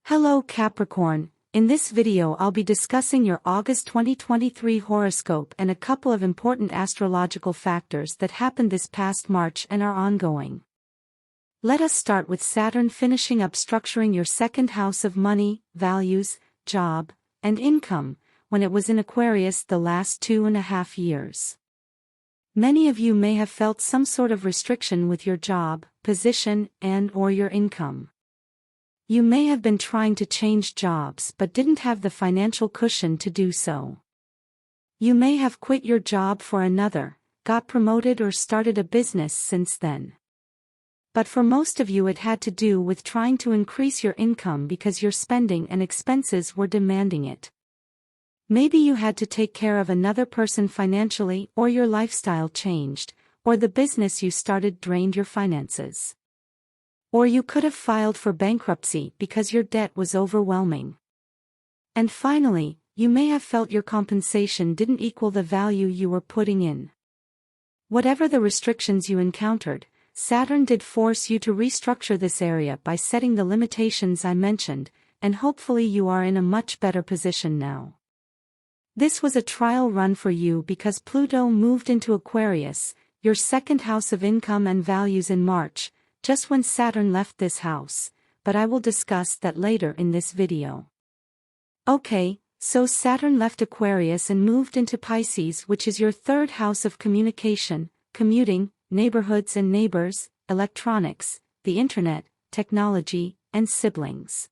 Hello Capricorn, in this video I'll be discussing your August 2023 horoscope and a couple of important astrological factors that happened this past March and are ongoing. Let us start with Saturn finishing up structuring your second house of money, values, job, and income, when it was in Aquarius the last 2.5 years. Many of you may have felt some sort of restriction with your job, position, and/or your income. You may have been trying to change jobs but didn't have the financial cushion to do so. You may have quit your job for another, got promoted or started a business since then. But for most of you it had to do with trying to increase your income because your spending and expenses were demanding it. Maybe you had to take care of another person financially, or your lifestyle changed, or the business you started drained your finances. Or you could have filed for bankruptcy because your debt was overwhelming. And finally, you may have felt your compensation didn't equal the value you were putting in. Whatever the restrictions you encountered, Saturn did force you to restructure this area by setting the limitations I mentioned, and hopefully you are in a much better position now. This was a trial run for you because Pluto moved into Aquarius, your second house of income and values, in March, just when Saturn left this house, but I will discuss that later in this video. Okay, so Saturn left Aquarius and moved into Pisces, which is your third house of communication, commuting, neighborhoods and neighbors, electronics, the internet, technology, and siblings.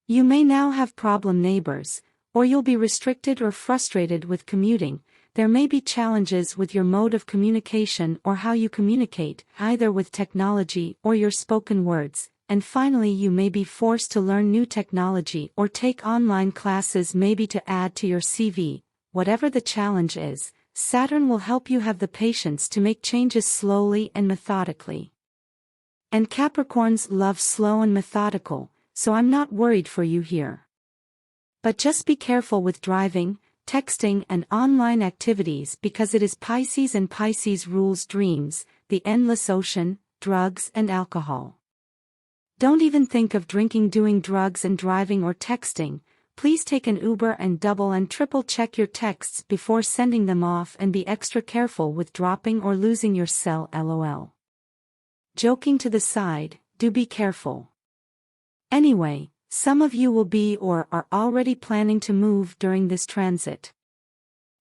You may now have problem neighbors, or you'll be restricted or frustrated with commuting. There may be challenges with your mode of communication or how you communicate, either with technology or your spoken words, and finally you may be forced to learn new technology or take online classes, maybe to add to your CV. Whatever the challenge is, Saturn will help you have the patience to make changes slowly and methodically. And Capricorns love slow and methodical, so I'm not worried for you here. But just be careful with driving, texting and online activities because it is Pisces, and Pisces rules dreams, the endless ocean, drugs and alcohol. Don't even think of drinking, doing drugs and driving or texting. Please take an Uber and double and triple check your texts before sending them off, and be extra careful with dropping or losing your cell. LOL. Joking to the side, do be careful. Anyway, some of you will be or are already planning to move during this transit.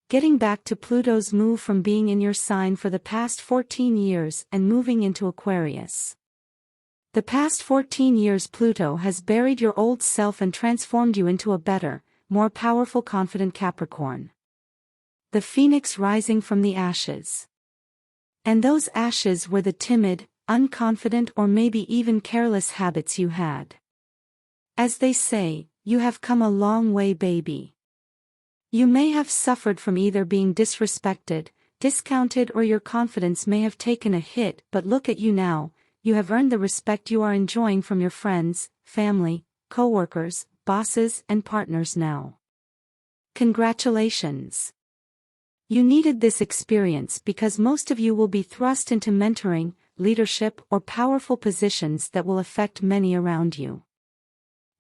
Getting back to Pluto's move from being in your sign for the past 14 years and moving into Aquarius. The past 14 years Pluto has buried your old self and transformed you into a better, more powerful, confident Capricorn. The phoenix rising from the ashes. And those ashes were the timid, unconfident or maybe even careless habits you had. As they say, you have come a long way, baby. You may have suffered from either being disrespected, discounted, or your confidence may have taken a hit, but look at you now. You have earned the respect you are enjoying from your friends, family, co-workers, bosses, and partners now. Congratulations! You needed this experience because most of you will be thrust into mentoring, leadership, or powerful positions that will affect many around you.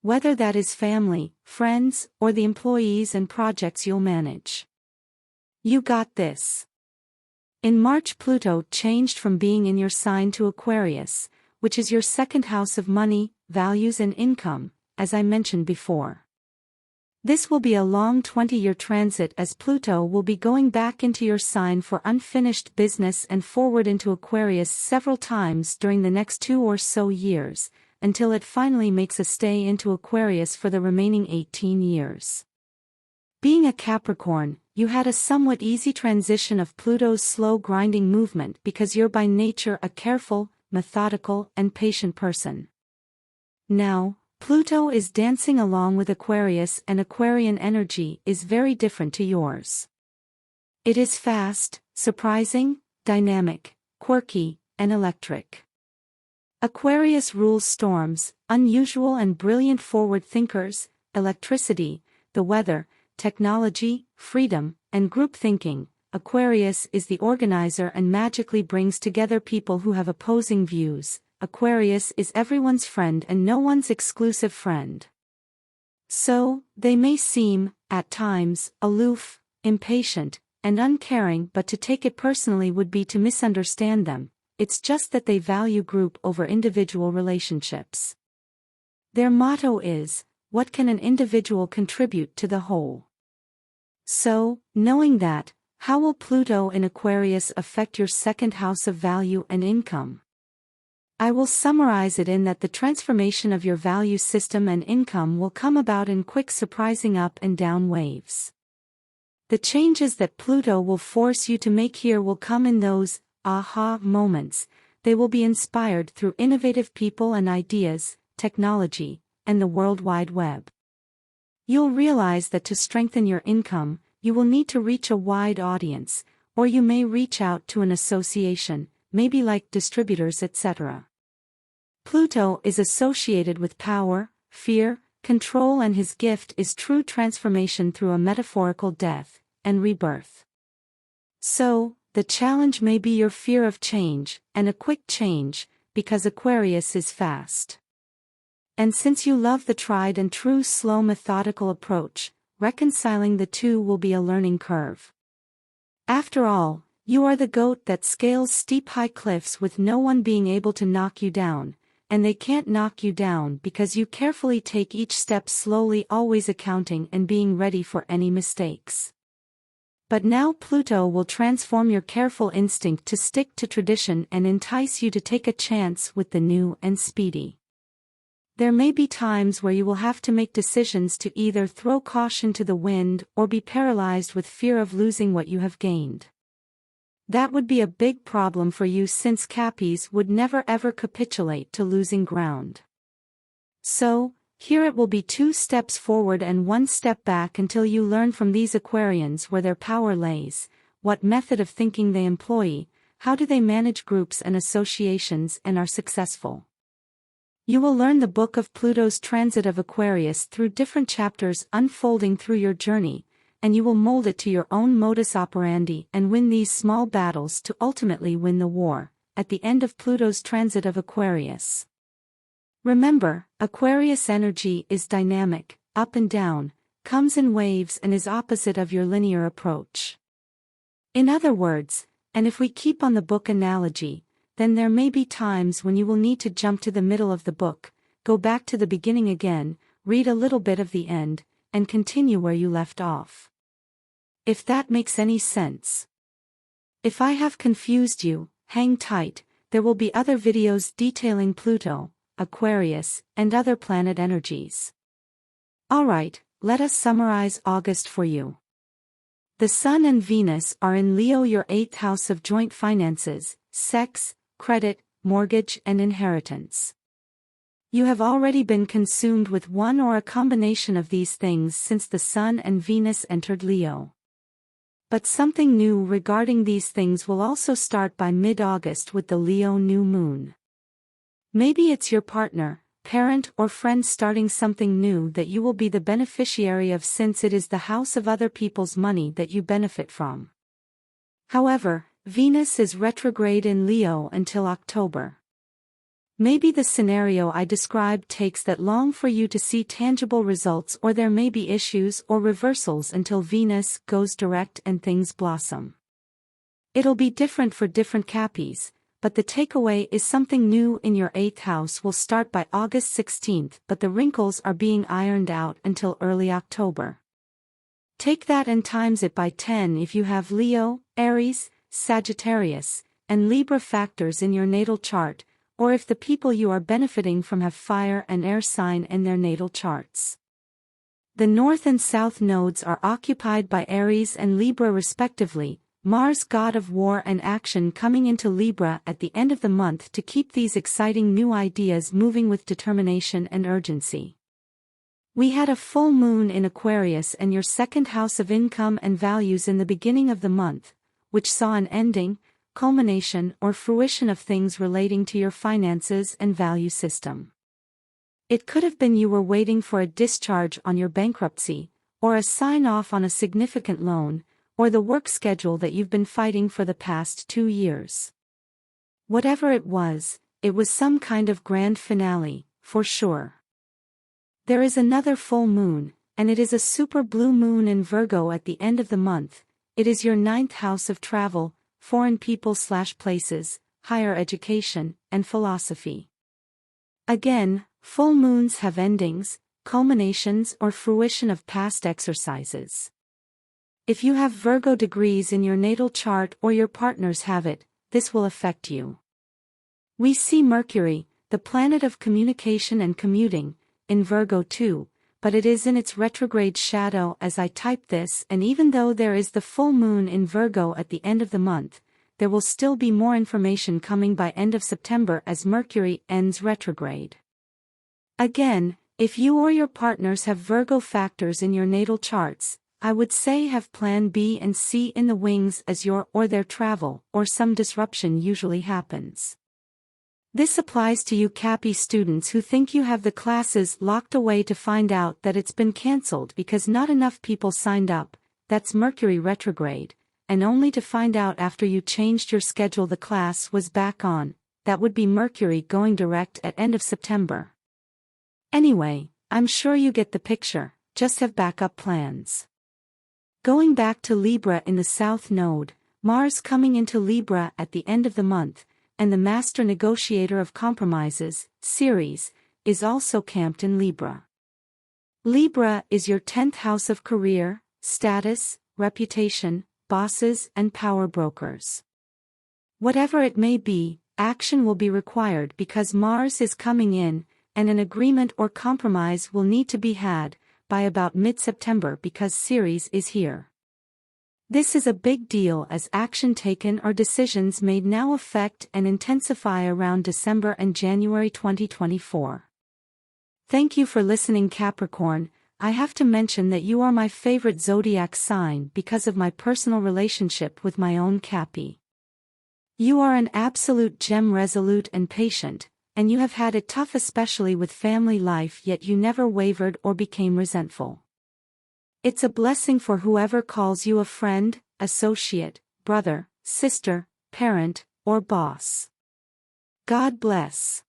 Whether that is family, friends, or the employees and projects you'll manage. You got this. In March, Pluto changed from being in your sign to Aquarius, which is your second house of money, values and income, as I mentioned before. This will be a long 20-year transit, as Pluto will be going back into your sign for unfinished business and forward into Aquarius several times during the next 2 or so years, until it finally makes a stay into Aquarius for the remaining 18 years. Being a Capricorn, you had a somewhat easy transition of Pluto's slow grinding movement because you're by nature a careful, methodical, and patient person. Now, Pluto is dancing along with Aquarius, and Aquarian energy is very different to yours. It is fast, surprising, dynamic, quirky, and electric. Aquarius rules storms, unusual and brilliant forward thinkers, electricity, the weather, technology, freedom, and group thinking. Aquarius is the organizer and magically brings together people who have opposing views. Aquarius is everyone's friend and no one's exclusive friend. So, they may seem, at times, aloof, impatient, and uncaring, but to take it personally would be to misunderstand them. It's just that they value group over individual relationships. Their motto is, what can an individual contribute to the whole? So, knowing that, how will Pluto in Aquarius affect your second house of value and income? I will summarize it in that the transformation of your value system and income will come about in quick surprising up and down waves. The changes that Pluto will force you to make here will come in those aha moments. They will be inspired through innovative people and ideas, technology, and the World Wide Web. You'll realize that to strengthen your income, you will need to reach a wide audience, or you may reach out to an association, maybe like distributors, etc. Pluto is associated with power, fear, control, and his gift is true transformation through a metaphorical death and rebirth. So, the challenge may be your fear of change, and a quick change, because Aquarius is fast. And since you love the tried and true slow methodical approach, reconciling the two will be a learning curve. After all, you are the goat that scales steep high cliffs with no one being able to knock you down, and they can't knock you down because you carefully take each step slowly, always accounting and being ready for any mistakes. But now Pluto will transform your careful instinct to stick to tradition and entice you to take a chance with the new and speedy. There may be times where you will have to make decisions to either throw caution to the wind or be paralyzed with fear of losing what you have gained. That would be a big problem for you since Cappies would never ever capitulate to losing ground. So, here it will be 2 steps forward and 1 step back until you learn from these Aquarians where their power lays, what method of thinking they employ, how do they manage groups and associations and are successful. You will learn the book of Pluto's transit of Aquarius through different chapters unfolding through your journey, and you will mold it to your own modus operandi and win these small battles to ultimately win the war, at the end of Pluto's transit of Aquarius. Remember, Aquarius energy is dynamic, up and down, comes in waves and is opposite of your linear approach. In other words, and if we keep on the book analogy, then there may be times when you will need to jump to the middle of the book, go back to the beginning again, read a little bit of the end, and continue where you left off. If that makes any sense. If I have confused you, hang tight, there will be other videos detailing Pluto, Aquarius, and other planet energies. Alright, let us summarize August for you. The Sun and Venus are in Leo, your 8th house of joint finances, sex, credit, mortgage, and inheritance. You have already been consumed with one or a combination of these things since the Sun and Venus entered Leo. But something new regarding these things will also start by mid-August with the Leo new moon. Maybe it's your partner, parent, or friend starting something new that you will be the beneficiary of since it is the house of other people's money that you benefit from. However, Venus is retrograde in Leo until October. Maybe the scenario I described takes that long for you to see tangible results, or there may be issues or reversals until Venus goes direct and things blossom. It'll be different for different Cappies, but the takeaway is something new in your 8th house will start by August 16th, but the wrinkles are being ironed out until early October. Take that and times it by 10 if you have Leo, Aries, Sagittarius, and Libra factors in your natal chart, or if the people you are benefiting from have fire and air sign in their natal charts. The North and South nodes are occupied by Aries and Libra respectively, Mars, god of war and action, coming into Libra at the end of the month to keep these exciting new ideas moving with determination and urgency. We had a full moon in Aquarius and your 2nd house of income and values in the beginning of the month, which saw an ending, culmination, or fruition of things relating to your finances and value system. It could have been you were waiting for a discharge on your bankruptcy, or a sign-off on a significant loan, or the work schedule that you've been fighting for the past 2 years. Whatever it was some kind of grand finale, for sure. There is another full moon, and it is a super blue moon in Virgo at the end of the month. It is your ninth house of travel, foreign people/places, higher education, and philosophy. Again, full moons have endings, culminations or fruition of past exercises. If you have Virgo degrees in your natal chart or your partners have it, this will affect you. We see Mercury, the planet of communication and commuting, in Virgo too, but it is in its retrograde shadow as I type this, and even though there is the full moon in Virgo at the end of the month, there will still be more information coming by end of September as Mercury ends retrograde. Again, if you or your partners have Virgo factors in your natal charts, I would say have plan B and C in the wings as your or their travel or some disruption usually happens. This applies to you Cappy students who think you have the classes locked away to find out that it's been cancelled because not enough people signed up, that's Mercury retrograde, and only to find out after you changed your schedule the class was back on, that would be Mercury going direct at end of September. Anyway, I'm sure you get the picture, just have backup plans. Going back to Libra in the South Node, Mars coming into Libra at the end of the month, and the Master Negotiator of Compromises, Ceres, is also camped in Libra. Libra is your 10th house of career, status, reputation, bosses and power brokers. Whatever it may be, action will be required because Mars is coming in, and an agreement or compromise will need to be had by about mid-September because Ceres is here. This is a big deal as action taken or decisions made now affect and intensify around December and January 2024. Thank you for listening Capricorn. I have to mention that you are my favorite zodiac sign because of my personal relationship with my own Cappy. You are an absolute gem, resolute and patient, and you have had it tough especially with family life, yet you never wavered or became resentful. It's a blessing for whoever calls you a friend, associate, brother, sister, parent, or boss. God bless.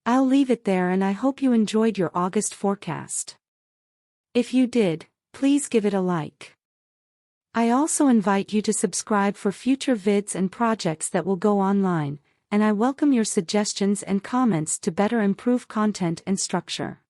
I'll leave it there and I hope you enjoyed your August forecast. If you did, please give it a like. I also invite you to subscribe for future vids and projects that will go online, and I welcome your suggestions and comments to better improve content and structure.